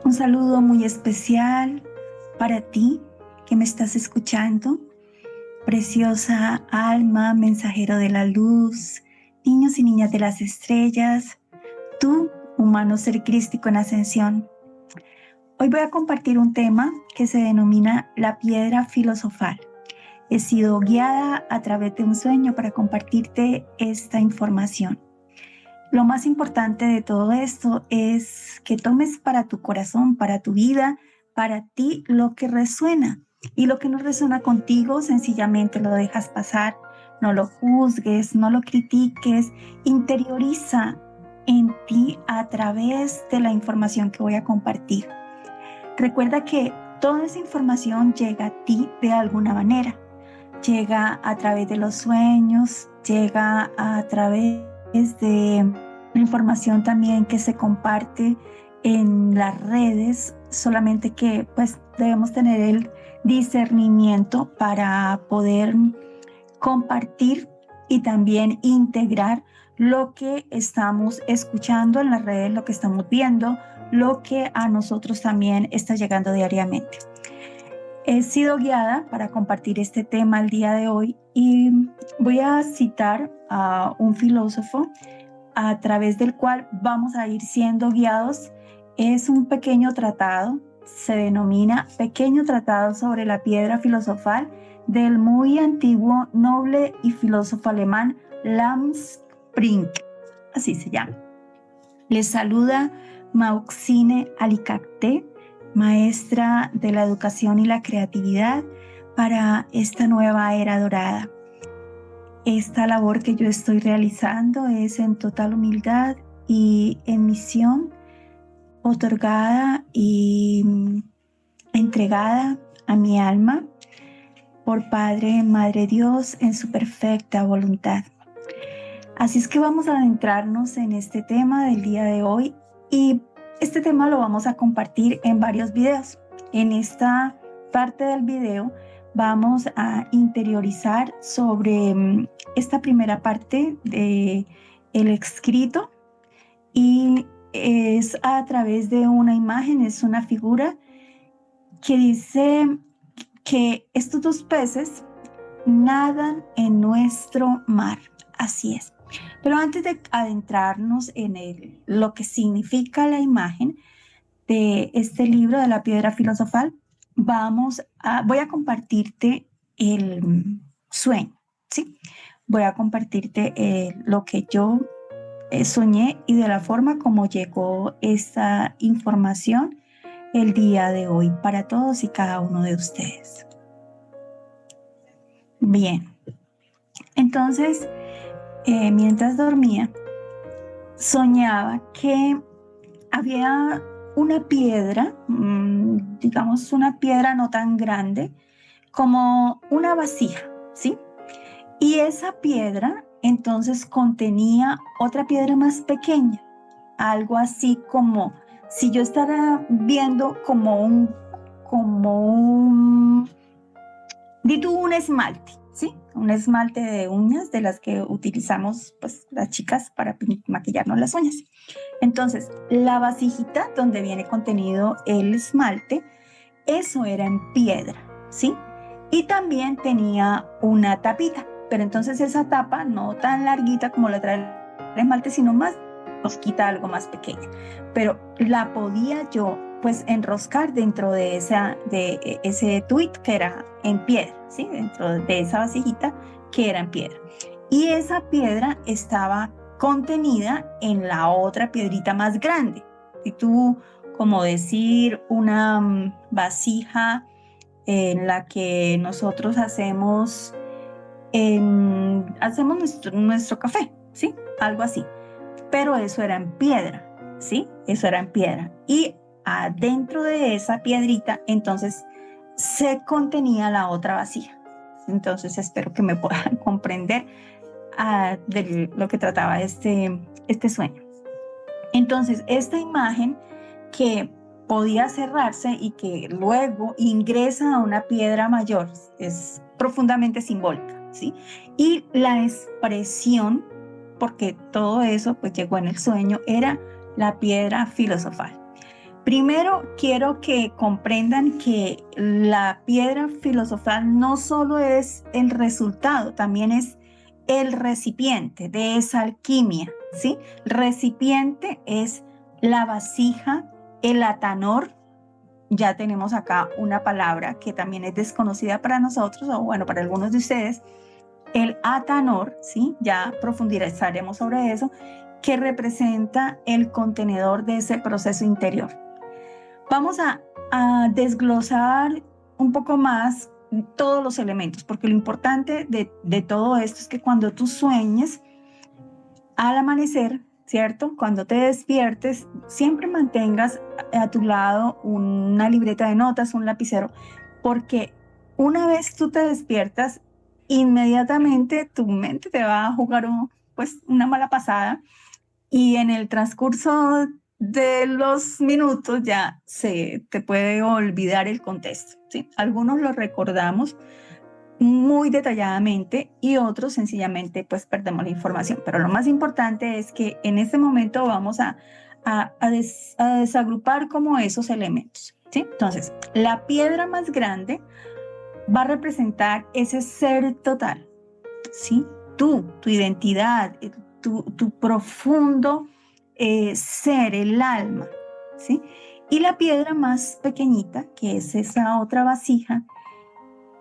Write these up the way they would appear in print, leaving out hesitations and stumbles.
Un saludo muy especial para ti que me estás escuchando, preciosa alma, mensajero de la luz, niños y niñas de las estrellas, tú, humano ser crístico en ascensión. Hoy voy a compartir un tema que se denomina la piedra filosofal. He sido guiada a través de un sueño para compartirte esta información. Lo más importante de todo esto es que tomes para tu corazón, para tu vida, para ti lo que resuena. Y lo que no resuena contigo, sencillamente lo dejas pasar. No lo juzgues, no lo critiques. Interioriza en ti a través de la información que voy a compartir. Recuerda que toda esa información llega a ti de alguna manera. Llega a través de los sueños, llega a través de la información también que se comparte en las redes, solamente que pues debemos tener el discernimiento para poder compartir y también integrar lo que estamos escuchando en las redes, lo que estamos viendo, lo que a nosotros también está llegando diariamente. He sido guiada para compartir este tema el día de hoy y voy a citar a un filósofo a través del cual vamos a ir siendo guiados. Es un pequeño tratado, se denomina Pequeño Tratado sobre la Piedra Filosofal del muy antiguo noble y filósofo alemán Lars Brink, así se llama. Les saluda Mauxine Alicacté, maestra de la educación y la creatividad para esta nueva era dorada. Esta labor que yo estoy realizando es en total humildad y en misión otorgada y entregada a mi alma por Padre, Madre Dios en su perfecta voluntad. Así es que vamos a adentrarnos en este tema del día de hoy y este tema lo vamos a compartir en varios videos. En esta parte del video vamos a interiorizar sobre esta primera parte del escrito y es a través de una imagen, es una figura que dice que estos dos peces nadan en nuestro mar. Así es. Pero antes de adentrarnos en lo que significa la imagen de este libro de la piedra filosofal, voy a compartirte el sueño, ¿sí? Voy a compartirte lo que yo soñé y de la forma como llegó esta información el día de hoy para todos y cada uno de ustedes. Bien, entonces, mientras dormía, soñaba que había una piedra, digamos una piedra no tan grande, como una vasija, ¿sí? Y esa piedra entonces contenía otra piedra más pequeña, algo así como si yo estara viendo di un esmalte, ¿sí? Un esmalte de uñas de las que utilizamos pues las chicas para maquillarnos las uñas. Entonces, la vasijita donde viene contenido el esmalte, eso era en piedra, ¿sí? Y también tenía una tapita, pero entonces esa tapa no tan larguita como la trae el esmalte, sino más rosquita, algo más pequeña. Pero la podía yo pues enroscar dentro de ese tuit que era en piedra, ¿sí? Dentro de esa vasijita que era en piedra. Y esa piedra estaba contenida en la otra piedrita más grande. Y tú, como decir, una vasija en la que nosotros hacemos nuestro café, ¿sí? Algo así. Pero eso era en piedra, ¿sí? Eso era en piedra. Y adentro de esa piedrita, entonces, se contenía la otra vasija. Entonces, espero que me puedan comprender de lo que trataba este sueño. Entonces, esta imagen que podía cerrarse y que luego ingresa a una piedra mayor es profundamente simbólica, ¿sí? Y la expresión, porque todo eso pues llegó en el sueño, era la piedra filosofal. Primero, quiero que comprendan que la piedra filosofal no solo es el resultado, también es el recipiente de esa alquimia, ¿sí? Recipiente es la vasija, el atanor. Ya tenemos acá una palabra que también es desconocida para nosotros, o bueno, para algunos de ustedes, el atanor, ¿sí? Ya profundizaremos sobre eso, que representa el contenedor de ese proceso interior. Vamos a desglosar un poco más todos los elementos, porque lo importante de todo esto es que cuando tú sueñes al amanecer, ¿cierto? Cuando te despiertes, siempre mantengas a tu lado una libreta de notas, un lapicero, porque una vez tú te despiertas, inmediatamente tu mente te va a jugar pues una mala pasada y en el transcurso de los minutos ya se te puede olvidar el contexto, ¿sí? Algunos lo recordamos muy detalladamente y otros sencillamente pues perdemos la información. Pero lo más importante es que en este momento vamos a desagrupar como esos elementos, ¿sí? Entonces, la piedra más grande va a representar ese ser total, ¿sí? Tu identidad, tu profundo ser, el alma, ¿sí? Y la piedra más pequeñita, que es esa otra vasija,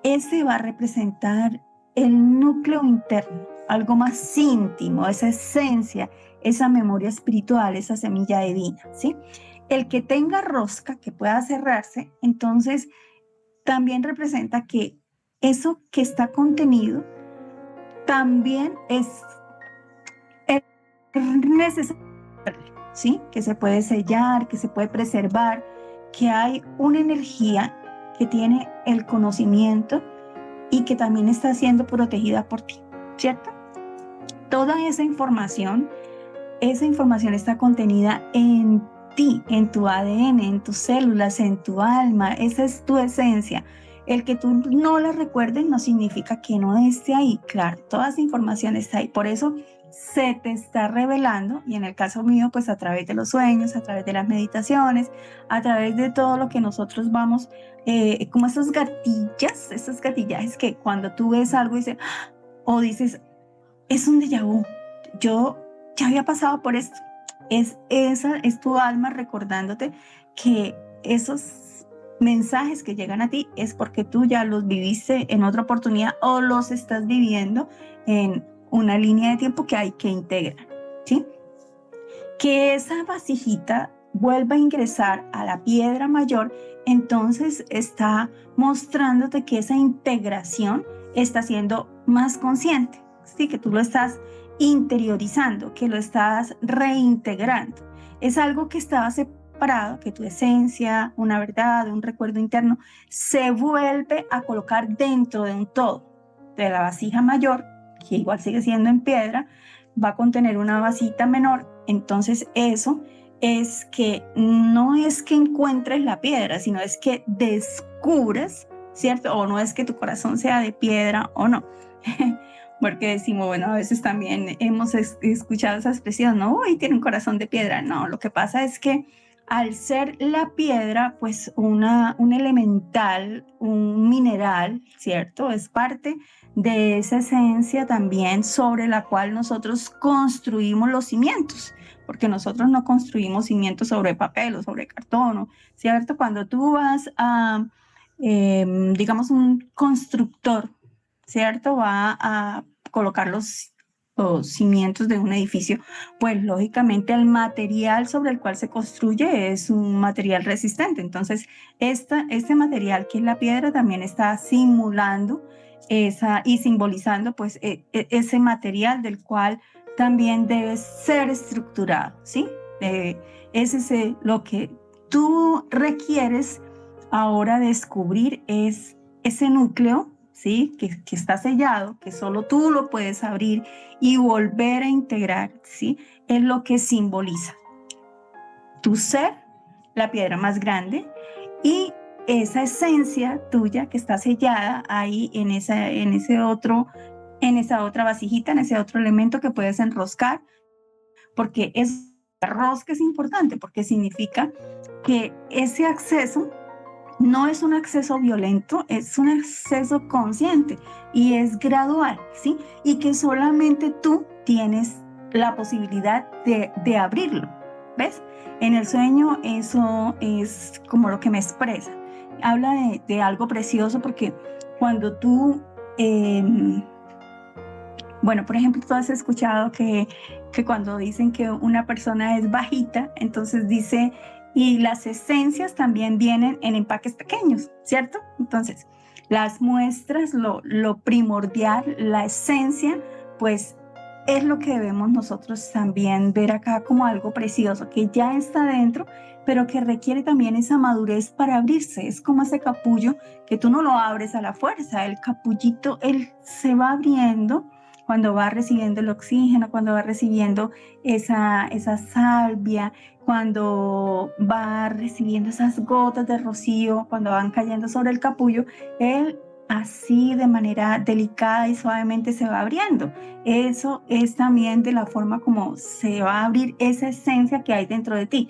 ese va a representar el núcleo interno, algo más íntimo, esa esencia, esa memoria espiritual, esa semilla divina, ¿sí? El que tenga rosca, que pueda cerrarse, entonces también representa que eso que está contenido también es necesario, ¿sí? Que se puede sellar, que se puede preservar, que hay una energía que tiene el conocimiento y que también está siendo protegida por ti, ¿cierto? Toda esa información está contenida en ti, en tu ADN, en tus células, en tu alma. Esa es tu esencia. El que tú no la recuerdes no significa que no esté ahí. Claro, toda esa información está ahí. Por eso se te está revelando, y en el caso mío, pues a través de los sueños, a través de las meditaciones, a través de todo lo que nosotros vamos, como esos gatillajes que cuando tú ves algo dices, o dices, es un déjà vu, yo ya había pasado por esto. Es tu alma recordándote que esos mensajes que llegan a ti es porque tú ya los viviste en otra oportunidad o los estás viviendo en una línea de tiempo que hay que integrar, ¿sí? Que esa vasijita vuelva a ingresar a la piedra mayor, entonces está mostrándote que esa integración está siendo más consciente, ¿sí? Que tú lo estás interiorizando, que lo estás reintegrando. Es algo que estaba separado, que tu esencia, una verdad, un recuerdo interno, se vuelve a colocar dentro de un todo, de la vasija mayor, que igual sigue siendo en piedra, va a contener una vasita menor. Entonces eso es que no es que encuentres la piedra, sino es que descubres, ¿cierto? O no es que tu corazón sea de piedra o no. Porque decimos, bueno, a veces también hemos escuchado esa expresión, ¿no? Uy, tiene un corazón de piedra. No, lo que pasa es que al ser la piedra, pues un elemental, un mineral, ¿cierto? Es parte de esa esencia también sobre la cual nosotros construimos los cimientos, porque nosotros no construimos cimientos sobre papel o sobre cartón, ¿cierto? Cuando tú vas a, digamos, un constructor, ¿cierto? Va a colocar los cimientos de un edificio, pues lógicamente el material sobre el cual se construye es un material resistente. Entonces, este material que es la piedra también está simulando y simbolizando pues ese material del cual también debe ser estructurado, ¿sí? Es lo que tú requieres ahora descubrir, es ese núcleo, ¿sí? Que está sellado, que solo tú lo puedes abrir y volver a integrar, ¿sí? Es lo que simboliza tu ser, la piedra más grande, y esa esencia tuya que está sellada ahí en esa otra vasijita, en ese otro elemento que puedes enroscar, porque la rosca es importante, porque significa que ese acceso no es un acceso violento, es un acceso consciente y es gradual, ¿sí? Y que solamente tú tienes la posibilidad de abrirlo, ¿ves? En el sueño eso es como lo que me expresa. Habla de algo precioso porque cuando tú, bueno, por ejemplo, tú has escuchado que cuando dicen que una persona es bajita, entonces dice, y las esencias también vienen en empaques pequeños, ¿cierto? Entonces, las muestras, lo primordial, la esencia, pues es lo que debemos nosotros también ver acá como algo precioso, que ya está dentro, pero que requiere también esa madurez para abrirse. Es como ese capullo que tú no lo abres a la fuerza, el capullito, él se va abriendo cuando va recibiendo el oxígeno, cuando va recibiendo esa salvia, cuando va recibiendo esas gotas de rocío, cuando van cayendo sobre el capullo, él así de manera delicada y suavemente se va abriendo. Eso es también de la forma como se va a abrir esa esencia que hay dentro de ti.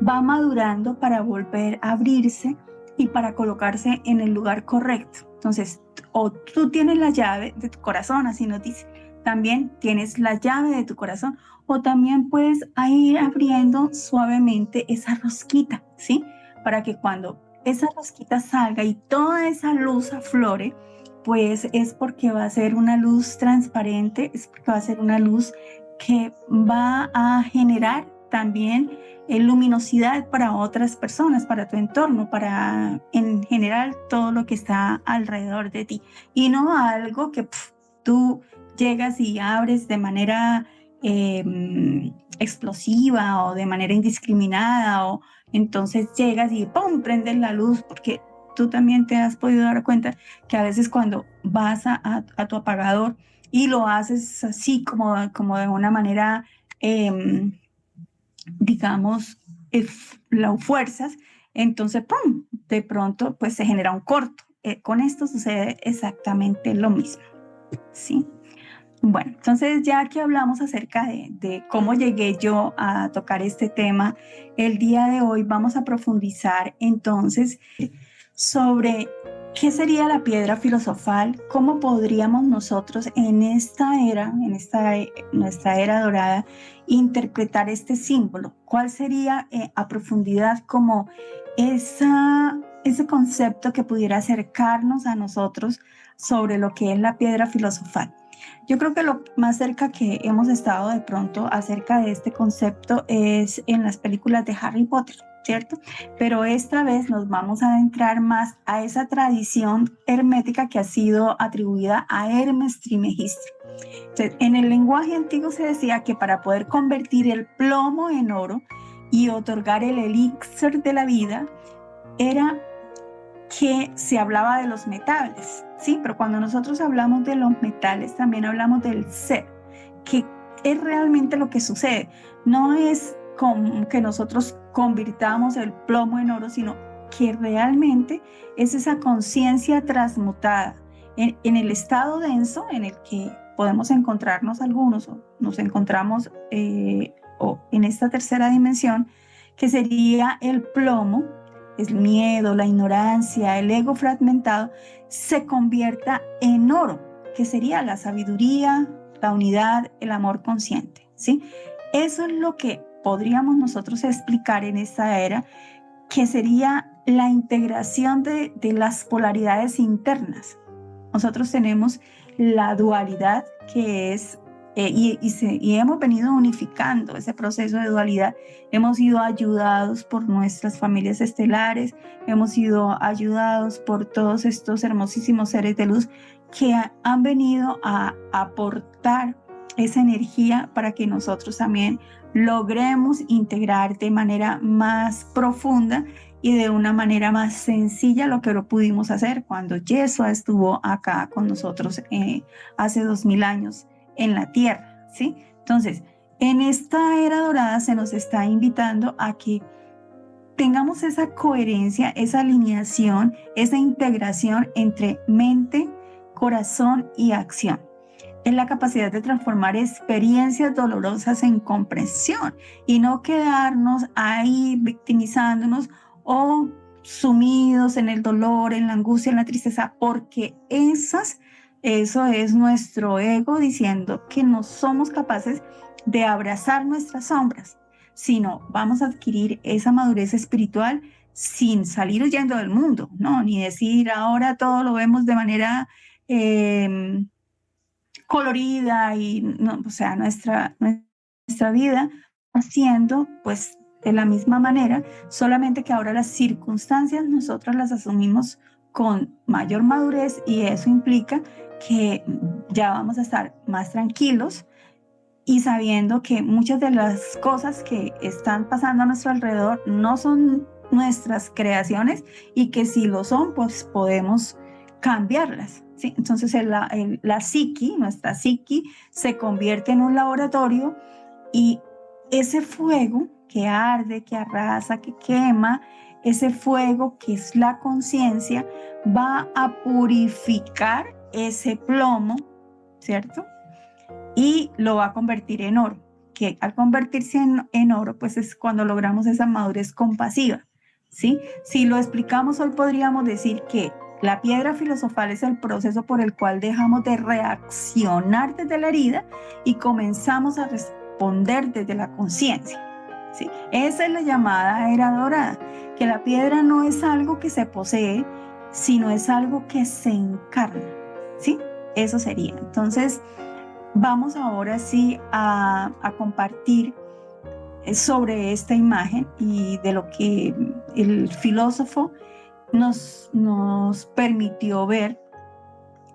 Va madurando para volver a abrirse y para colocarse en el lugar correcto. Entonces, o tú tienes la llave de tu corazón, así nos dice, también tienes la llave de tu corazón, o también puedes ir abriendo suavemente esa rosquita, ¿sí? Para que cuando esa rosquita salga y toda esa luz aflore, pues es porque va a ser una luz transparente, es porque va a ser una luz que va a generar también luminosidad para otras personas, para tu entorno, para en general todo lo que está alrededor de ti. Y no algo que tú llegas y abres de manera explosiva o de manera indiscriminada, o entonces llegas y ¡pum!, prendes la luz, porque tú también te has podido dar cuenta que a veces cuando vas a tu apagador y lo haces así como de una manera, digamos, lo fuerzas, entonces, ¡pum!, de pronto pues se genera un corto. Con esto sucede exactamente lo mismo, ¿sí? Bueno, entonces ya que hablamos acerca de cómo llegué yo a tocar este tema, el día de hoy vamos a profundizar entonces sobre qué sería la piedra filosofal, cómo podríamos nosotros en esta era, nuestra era dorada, interpretar este símbolo, cuál sería a profundidad como ese concepto que pudiera acercarnos a nosotros sobre lo que es la piedra filosofal. Yo creo que lo más cerca que hemos estado de pronto acerca de este concepto es en las películas de Harry Potter, ¿cierto? Pero esta vez nos vamos a adentrar más a esa tradición hermética que ha sido atribuida a Hermes Trismegisto. Entonces, en el lenguaje antiguo se decía que para poder convertir el plomo en oro y otorgar el elixir de la vida, era que se hablaba de los metales, ¿sí? Pero cuando nosotros hablamos de los metales, también hablamos del ser, que es realmente lo que sucede. No es como que nosotros convirtamos el plomo en oro, sino que realmente es esa conciencia transmutada en el estado denso en el que podemos encontrarnos algunos, o nos encontramos o en esta tercera dimensión, que sería el plomo, el miedo, la ignorancia, el ego fragmentado, se convierta en oro, que sería la sabiduría, la unidad, el amor consciente, ¿sí? Eso es lo que podríamos nosotros explicar en esta era, que sería la integración de las polaridades internas. Nosotros tenemos la dualidad, que es y hemos venido unificando ese proceso de dualidad. Hemos sido ayudados por nuestras familias estelares, hemos sido ayudados por todos estos hermosísimos seres de luz que han venido a aportar esa energía para que nosotros también logremos integrar de manera más profunda y de una manera más sencilla lo que lo pudimos hacer cuando Yeshua estuvo acá con nosotros hace 2000 años en la tierra, ¿sí? Entonces, en esta era dorada se nos está invitando a que tengamos esa coherencia, esa alineación, esa integración entre mente, corazón y acción. es la capacidad de transformar experiencias dolorosas en comprensión y no quedarnos ahí victimizándonos o sumidos en el dolor, en la angustia, en la tristeza, porque eso es nuestro ego diciendo que no somos capaces de abrazar nuestras sombras, sino vamos a adquirir esa madurez espiritual sin salir huyendo del mundo, ¿no? Ni decir ahora todo lo vemos de manera colorida y, no, o sea, nuestra vida haciendo pues de la misma manera, solamente que ahora las circunstancias nosotros las asumimos con mayor madurez y eso implica que ya vamos a estar más tranquilos y sabiendo que muchas de las cosas que están pasando a nuestro alrededor no son nuestras creaciones y que si lo son, pues podemos cambiarlas, ¿sí? Entonces la psiqui, nuestra psiqui, se convierte en un laboratorio y ese fuego que arde, que arrasa, que quema, ese fuego que es la conciencia, va a purificar ese plomo, ¿cierto? Y lo va a convertir en oro, que al convertirse en oro, pues es cuando logramos esa madurez compasiva, ¿sí? Si lo explicamos hoy, podríamos decir que la piedra filosofal es el proceso por el cual dejamos de reaccionar desde la herida y comenzamos a responder desde la conciencia, ¿sí? Esa es la llamada era dorada, que la piedra no es algo que se posee, sino es algo que se encarna, ¿sí? Eso sería. Entonces, vamos ahora sí a compartir sobre esta imagen y de lo que el filósofo nos permitió ver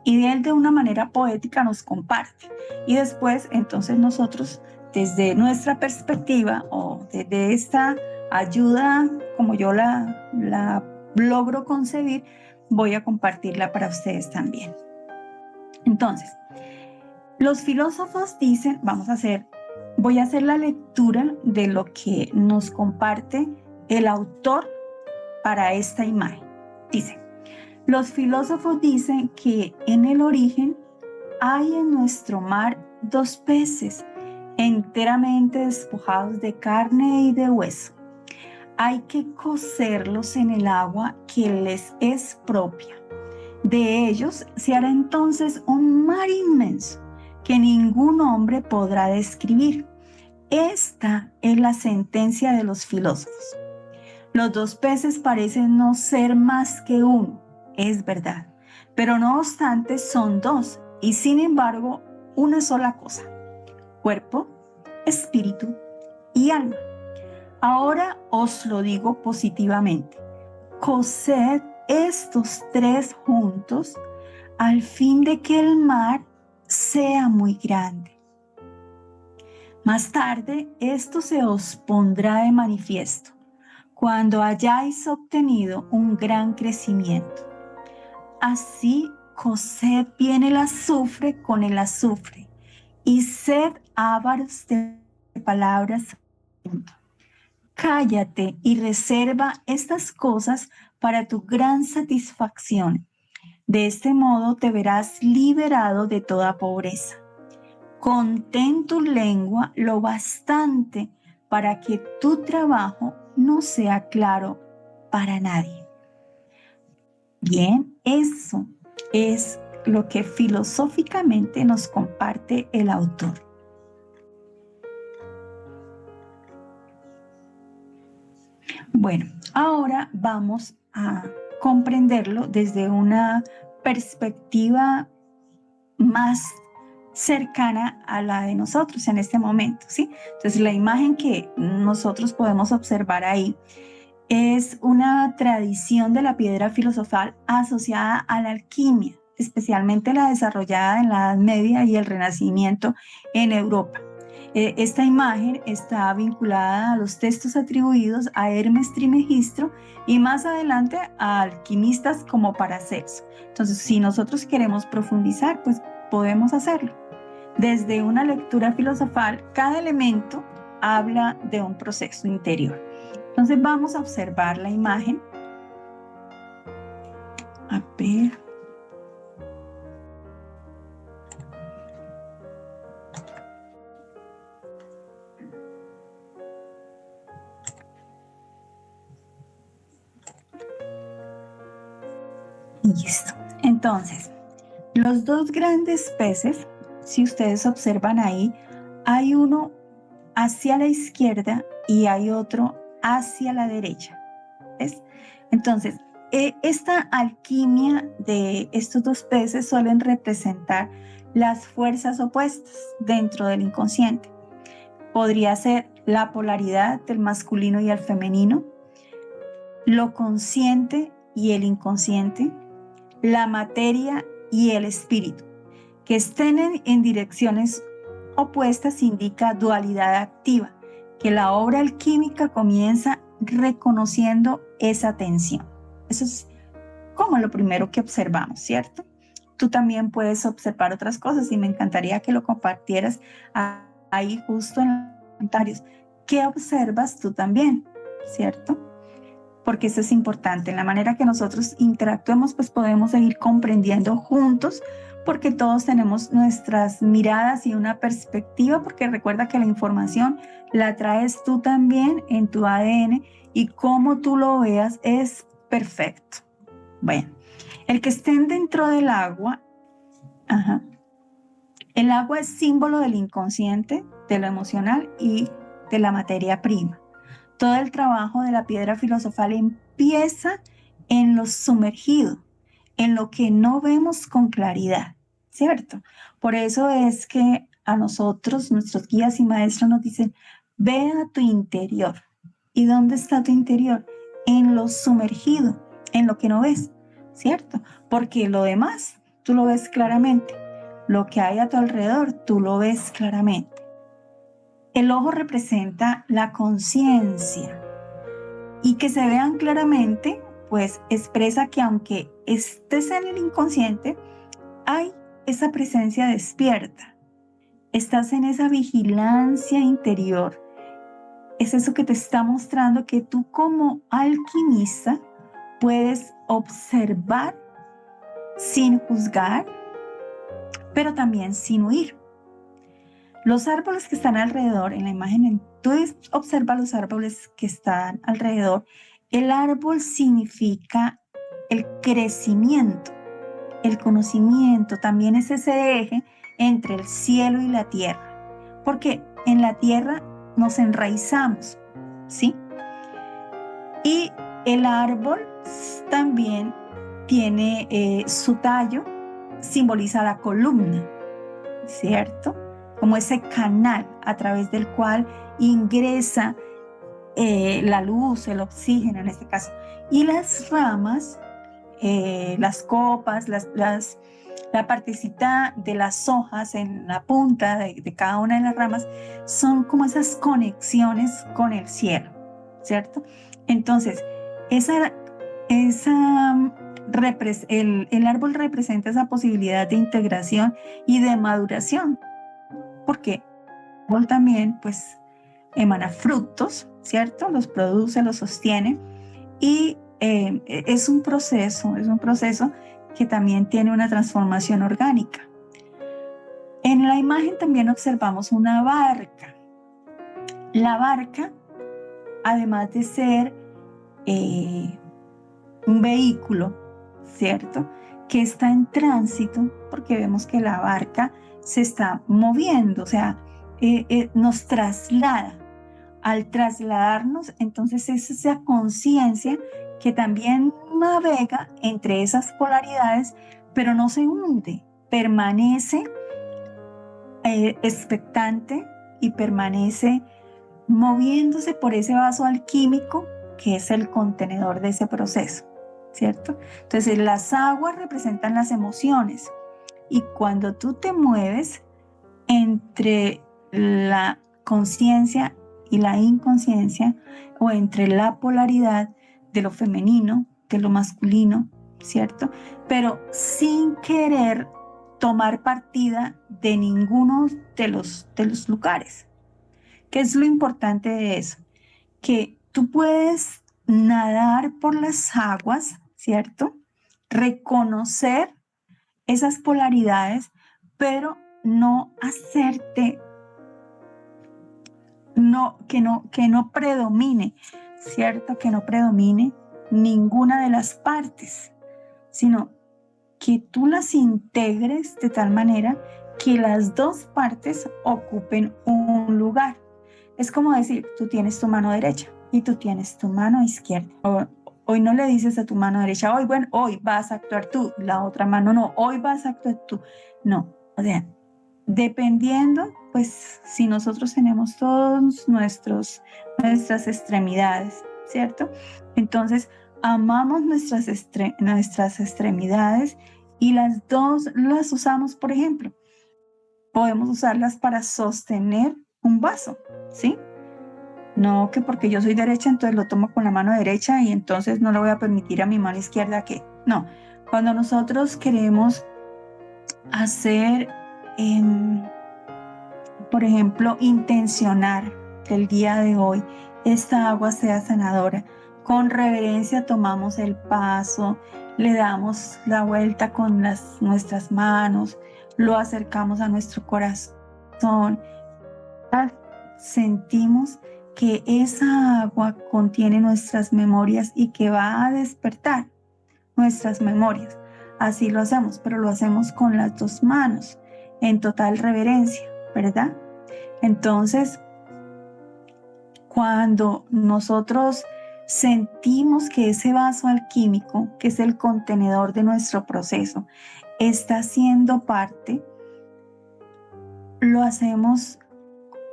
y él de una manera poética nos comparte. Y después, entonces nosotros, desde nuestra perspectiva o desde esta ayuda, como yo la logro concebir, voy a compartirla para ustedes también. Entonces, los filósofos dicen, voy a hacer la lectura de lo que nos comparte el autor para esta imagen. Dice, los filósofos dicen que en el origen hay en nuestro mar 2 peces enteramente despojados de carne y de hueso. Hay que cocerlos en el agua que les es propia. De ellos se hará entonces un mar inmenso que ningún hombre podrá describir. Esta es la sentencia de los filósofos. Los 2 peces parecen no ser más que uno, es verdad, pero no obstante son 2 y sin embargo una sola cosa, cuerpo, espíritu y alma. Ahora os lo digo positivamente, cosed estos 3 juntos al fin de que el mar sea muy grande. Más tarde esto se os pondrá de manifiesto, cuando hayáis obtenido un gran crecimiento. Así cosed bien el azufre con el azufre, y sed ávaros de palabras. Cállate y reserva estas cosas para tu gran satisfacción. De este modo te verás liberado de toda pobreza. Contén tu lengua lo bastante para que tu trabajo no sea claro para nadie. Bien, eso es lo que filosóficamente nos comparte el autor. Bueno, ahora vamos a comprenderlo desde una perspectiva más cercana a la de nosotros en este momento, ¿sí? Entonces, la imagen que nosotros podemos observar ahí es una tradición de la piedra filosofal asociada a la alquimia, especialmente la desarrollada en la Edad Media y el Renacimiento en Europa. Esta imagen está vinculada a los textos atribuidos a Hermes Trismegisto y más adelante a alquimistas como Paracelso. Entonces, si nosotros queremos profundizar, pues podemos hacerlo. Desde una lectura filosofal, cada elemento habla de un proceso interior. Entonces vamos a observar la imagen. A ver. Listo. Entonces, los dos grandes peces, si ustedes observan ahí, hay uno hacia la izquierda y hay otro hacia la derecha. ¿Ves? Entonces, esta alquimia de estos dos peces suelen representar las fuerzas opuestas dentro del inconsciente. Podría ser la polaridad del masculino y el femenino, lo consciente y el inconsciente, la materia y el espíritu. Que estén en direcciones opuestas indica dualidad activa, que la obra alquímica comienza reconociendo esa tensión. Eso es como lo primero que observamos, ¿cierto? Tú también puedes observar otras cosas y me encantaría que lo compartieras ahí justo en los comentarios. ¿Qué observas tú también, cierto? Porque eso es importante. En la manera que nosotros interactuemos, pues podemos seguir comprendiendo juntos, porque todos tenemos nuestras miradas y una perspectiva, porque recuerda que la información la traes tú también en tu ADN y cómo tú lo veas es perfecto. Bueno, el que estén dentro del agua, el agua es símbolo del inconsciente, de lo emocional y de la materia prima. Todo el trabajo de la piedra filosofal empieza en lo sumergido, en lo que no vemos con claridad, ¿cierto? Por eso es que a nosotros, nuestros guías y maestros nos dicen, ve a tu interior. ¿Y dónde está tu interior? En lo sumergido, en lo que no ves, ¿cierto? Porque lo demás tú lo ves claramente. Lo que hay a tu alrededor tú lo ves claramente. El ojo representa la conciencia y que se vean claramente, pues expresa que aunque estés en el inconsciente, hay esa presencia despierta. Estás en esa vigilancia interior. Es eso que te está mostrando que tú como alquimista puedes observar sin juzgar, pero también sin huir. Los árboles que están alrededor, en la imagen, tú observa los árboles que están alrededor. El árbol significa el crecimiento, el conocimiento, también es ese eje entre el cielo y la tierra, porque en la tierra nos enraizamos, ¿sí? Y el árbol también tiene su tallo, simboliza la columna, ¿cierto? Como ese canal a través del cual ingresa la luz, el oxígeno en este caso. Y las ramas, las copas, la partecita de las hojas en la punta de cada una de las ramas son como esas conexiones con el cielo, ¿cierto? Entonces, el árbol representa esa posibilidad de integración y de maduración, porque el árbol también pues emana frutos, ¿cierto? Los produce, los sostiene y es un proceso que también tiene una transformación orgánica. En la imagen también observamos una barca. La barca, además de ser un vehículo, ¿cierto? Que está en tránsito, porque vemos que la barca se está moviendo, o sea, nos traslada. Al trasladarnos, entonces es esa conciencia que también navega entre esas polaridades, pero no se hunde, permanece expectante y permanece moviéndose por ese vaso alquímico que es el contenedor de ese proceso, ¿cierto? Entonces las aguas representan las emociones y cuando tú te mueves entre la conciencia y la inconsciencia o entre la polaridad de lo femenino, de lo masculino, ¿cierto? Pero sin querer tomar partida de ninguno de los lugares. ¿Qué es lo importante de eso? Que tú puedes nadar por las aguas, ¿cierto? Reconocer esas polaridades, pero no hacerte, que no predomine, ¿cierto? Que no predomine ninguna de las partes, sino que tú las integres de tal manera que las dos partes ocupen un lugar. Es como decir, tú tienes tu mano derecha y tú tienes tu mano izquierda. Hoy no le dices a tu mano derecha, hoy vas a actuar tú, la otra mano no, hoy vas a actuar tú. No, o sea, dependiendo, pues si nosotros tenemos todas nuestras extremidades, ¿cierto? Entonces, amamos nuestras extremidades y las dos las usamos, por ejemplo, podemos usarlas para sostener un vaso, ¿sí? No que porque yo soy derecha, entonces lo tomo con la mano derecha y entonces no le voy a permitir a mi mano izquierda que... No, cuando nosotros queremos hacer, por ejemplo, intencionar que el día de hoy esta agua sea sanadora, con reverencia tomamos el paso, le damos la vuelta con nuestras manos, lo acercamos a nuestro corazón, sentimos que esa agua contiene nuestras memorias y que va a despertar nuestras memorias. Así lo hacemos, pero lo hacemos con las dos manos, en total reverencia, ¿verdad? Entonces, cuando nosotros sentimos que ese vaso alquímico, que es el contenedor de nuestro proceso, está siendo parte, lo hacemos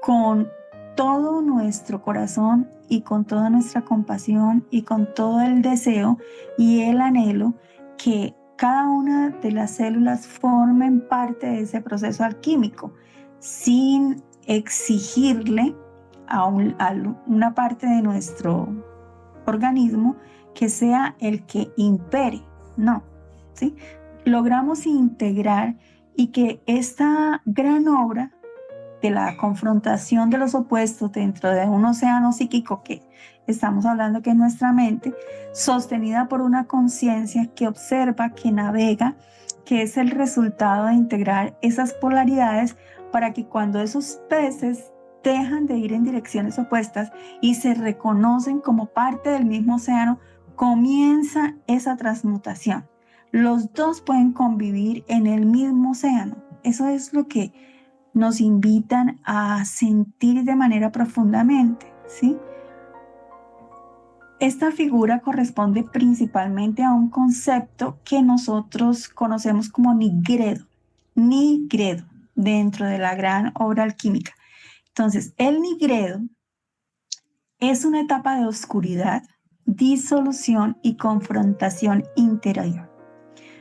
con todo nuestro corazón y con toda nuestra compasión y con todo el deseo y el anhelo que cada una de las células formen parte de ese proceso alquímico, sin exigirle a una parte de nuestro organismo que sea el que impere, no, ¿sí? Logramos integrar y que esta gran obra de la confrontación de los opuestos dentro de un océano psíquico que estamos hablando que es nuestra mente, sostenida por una conciencia que observa, que navega, que es el resultado de integrar esas polaridades para que cuando esos peces dejan de ir en direcciones opuestas y se reconocen como parte del mismo océano, comienza esa transmutación. Los dos pueden convivir en el mismo océano. Eso es lo que nos invitan a sentir de manera profundamente, ¿sí? Esta figura corresponde principalmente a un concepto que nosotros conocemos como nigredo, dentro de la gran obra alquímica. Entonces, el nigredo es una etapa de oscuridad, disolución y confrontación interior.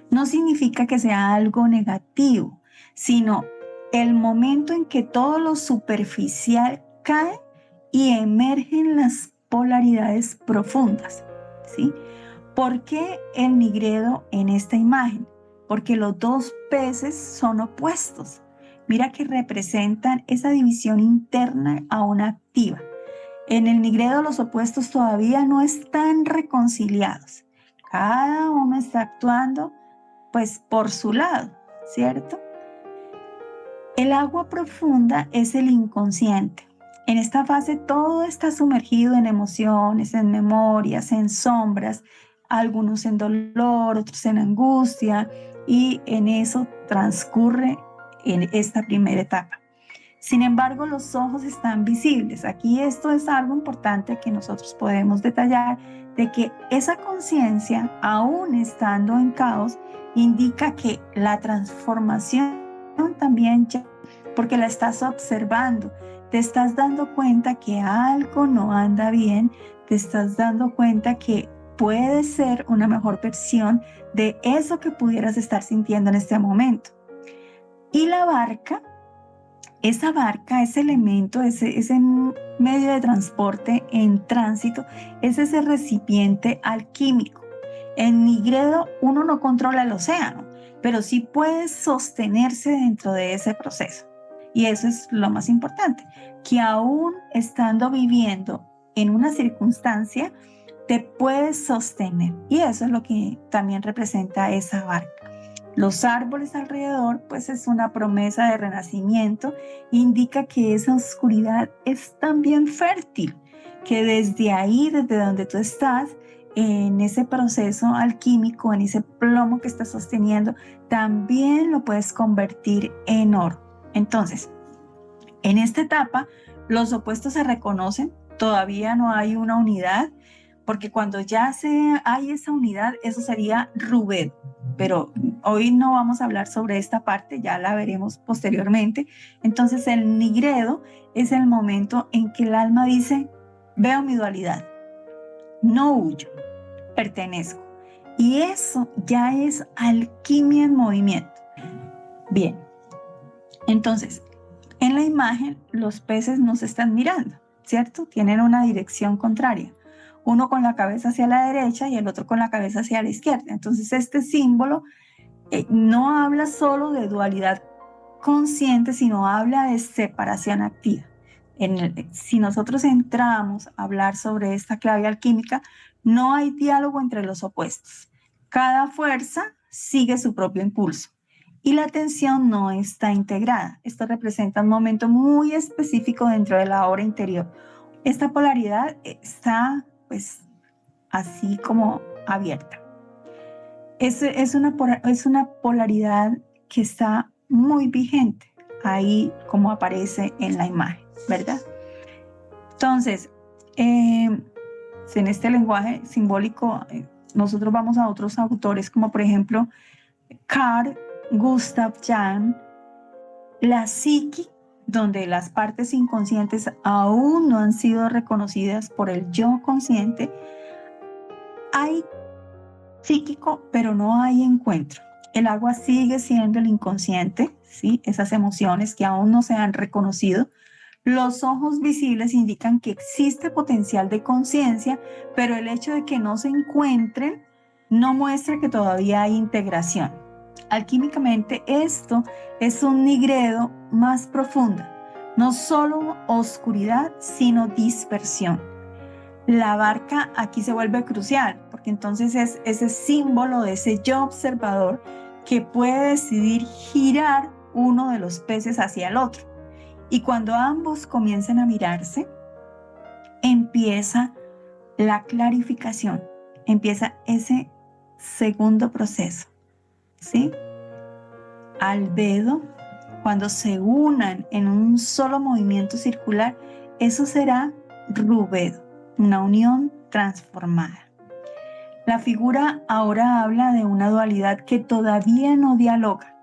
No significa que sea algo negativo, sino el momento en que todo lo superficial cae y emergen las polaridades profundas, ¿sí? ¿Por qué el nigredo en esta imagen? Porque los dos peces son opuestos. Mira que representan esa división interna aún activa. En el nigredo los opuestos todavía no están reconciliados. Cada uno está actuando pues por su lado, ¿cierto? El agua profunda es el inconsciente. En esta fase todo está sumergido en emociones, en memorias, en sombras, algunos en dolor, otros en angustia, y en eso transcurre en esta primera etapa. Sin embargo, los ojos están visibles. Aquí esto es algo importante que nosotros podemos detallar, de que esa conciencia, aún estando en caos, indica que la transformación también ya, porque la estás observando, te estás dando cuenta que algo no anda bien, te estás dando cuenta que puede ser una mejor versión de eso que pudieras estar sintiendo en este momento. Y la barca, esa barca, ese elemento, ese medio de transporte en tránsito, es ese recipiente alquímico. En nigredo uno no controla el océano, pero sí puede sostenerse dentro de ese proceso. Y eso es lo más importante, que aún estando viviendo en una circunstancia, te puedes sostener. Y eso es lo que también representa esa barca. Los árboles alrededor, pues es una promesa de renacimiento, indica que esa oscuridad es también fértil, que desde ahí, desde donde tú estás, en ese proceso alquímico, en ese plomo que estás sosteniendo, también lo puedes convertir en oro. Entonces, en esta etapa, los opuestos se reconocen, todavía no hay una unidad, porque cuando ya hay esa unidad, eso sería rubedo. Pero hoy no vamos a hablar sobre esta parte, ya la veremos posteriormente. Entonces, el nigredo es el momento en que el alma dice, veo mi dualidad, no huyo, pertenezco. Y eso ya es alquimia en movimiento. Bien, entonces, en la imagen los peces nos están mirando, ¿cierto? Tienen una dirección contraria. Uno con la cabeza hacia la derecha y el otro con la cabeza hacia la izquierda. Entonces, este símbolo no habla solo de dualidad consciente, sino habla de separación activa. Si nosotros entramos a hablar sobre esta clave alquímica, no hay diálogo entre los opuestos. Cada fuerza sigue su propio impulso y la atención no está integrada. Esto representa un momento muy específico dentro de la obra interior. Esta polaridad está, pues, así como abierta. Es una polaridad que está muy vigente, ahí como aparece en la imagen, ¿verdad? Entonces, en este lenguaje simbólico, nosotros vamos a otros autores, como por ejemplo Carl Gustav Jung, la psique, donde las partes inconscientes aún no han sido reconocidas por el yo consciente. Hay psíquico, pero no hay encuentro. El agua sigue siendo el inconsciente, ¿sí? Esas emociones que aún no se han reconocido. Los ojos visibles indican que existe potencial de conciencia, pero el hecho de que no se encuentren no muestra que todavía hay integración. Alquímicamente, esto es un nigredo más profundo, no solo oscuridad, sino dispersión. La barca aquí se vuelve crucial, porque entonces es ese símbolo de ese yo observador que puede decidir girar uno de los peces hacia el otro. Y cuando ambos comienzan a mirarse, empieza la clarificación, empieza ese segundo proceso, ¿sí? Albedo, cuando se unan en un solo movimiento circular, eso será rubedo, una unión transformada. La figura ahora habla de una dualidad que todavía no dialoga,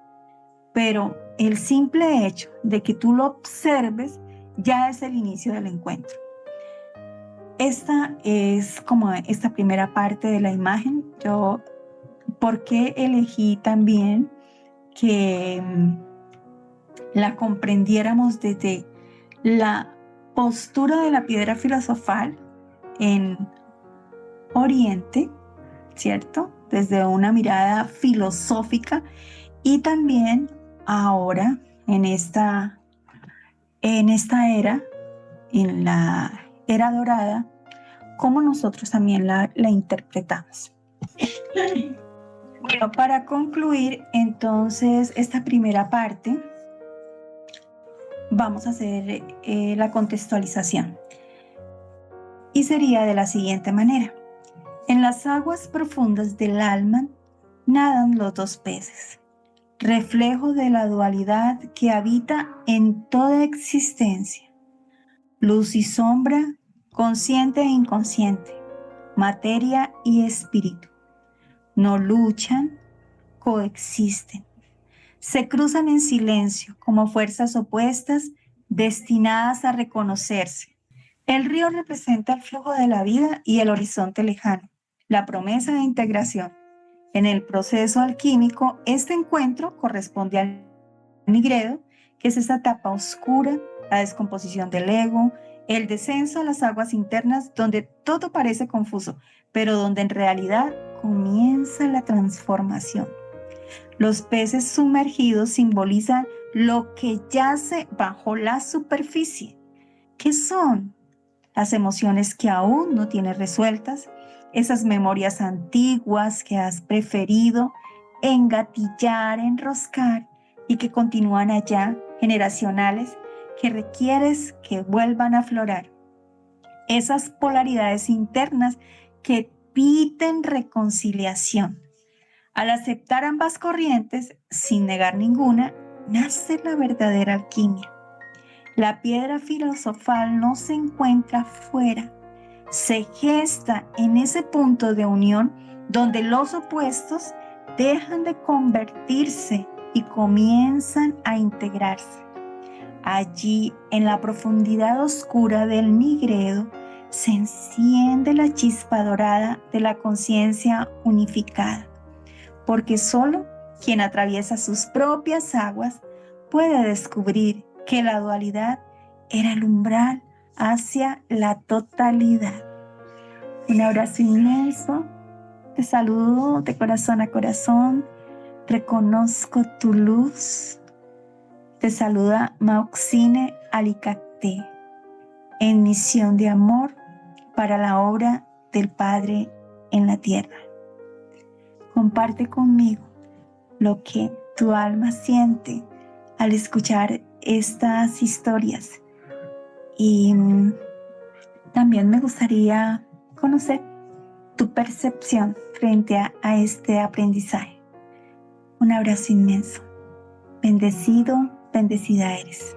pero el simple hecho de que tú lo observes ya es el inicio del encuentro. Esta es como esta primera parte de la imagen. ¿Por qué elegí también que la comprendiéramos desde la postura de la piedra filosofal en Oriente, ¿cierto? Desde una mirada filosófica y también ahora en esta era, en la era dorada, cómo nosotros también la interpretamos. Bueno, para concluir entonces esta primera parte, vamos a hacer la contextualización. Y sería de la siguiente manera. En las aguas profundas del alma nadan los dos peces, reflejo de la dualidad que habita en toda existencia. Luz y sombra, consciente e inconsciente, materia y espíritu. No luchan, coexisten. Se cruzan en silencio como fuerzas opuestas destinadas a reconocerse. El río representa el flujo de la vida y el horizonte lejano, la promesa de integración. En el proceso alquímico, este encuentro corresponde al nigredo, que es esa etapa oscura, la descomposición del ego, el descenso a las aguas internas donde todo parece confuso, pero donde en realidad comienza la transformación. Los peces sumergidos simbolizan lo que yace bajo la superficie. ¿Qué son? Las emociones que aún no tienes resueltas, esas memorias antiguas que has preferido engatillar, enroscar y que continúan allá, generacionales, que requieres que vuelvan a aflorar. Esas polaridades internas que compiten reconciliación. Al aceptar ambas corrientes, sin negar ninguna, nace la verdadera alquimia. La piedra filosofal no se encuentra fuera, se gesta en ese punto de unión donde los opuestos dejan de convertirse y comienzan a integrarse. Allí, en la profundidad oscura del nigredo, se enciende la chispa dorada de la conciencia unificada, porque solo quien atraviesa sus propias aguas puede descubrir que la dualidad era el umbral hacia la totalidad. Un abrazo inmenso, te saludo de corazón a corazón, reconozco tu luz. Te saluda Mauxine Alicacté, en misión de amor para la obra del Padre en la tierra. Comparte conmigo lo que tu alma siente al escuchar estas historias. Y también me gustaría conocer tu percepción frente a este aprendizaje. Un abrazo inmenso. Bendecido, bendecida eres.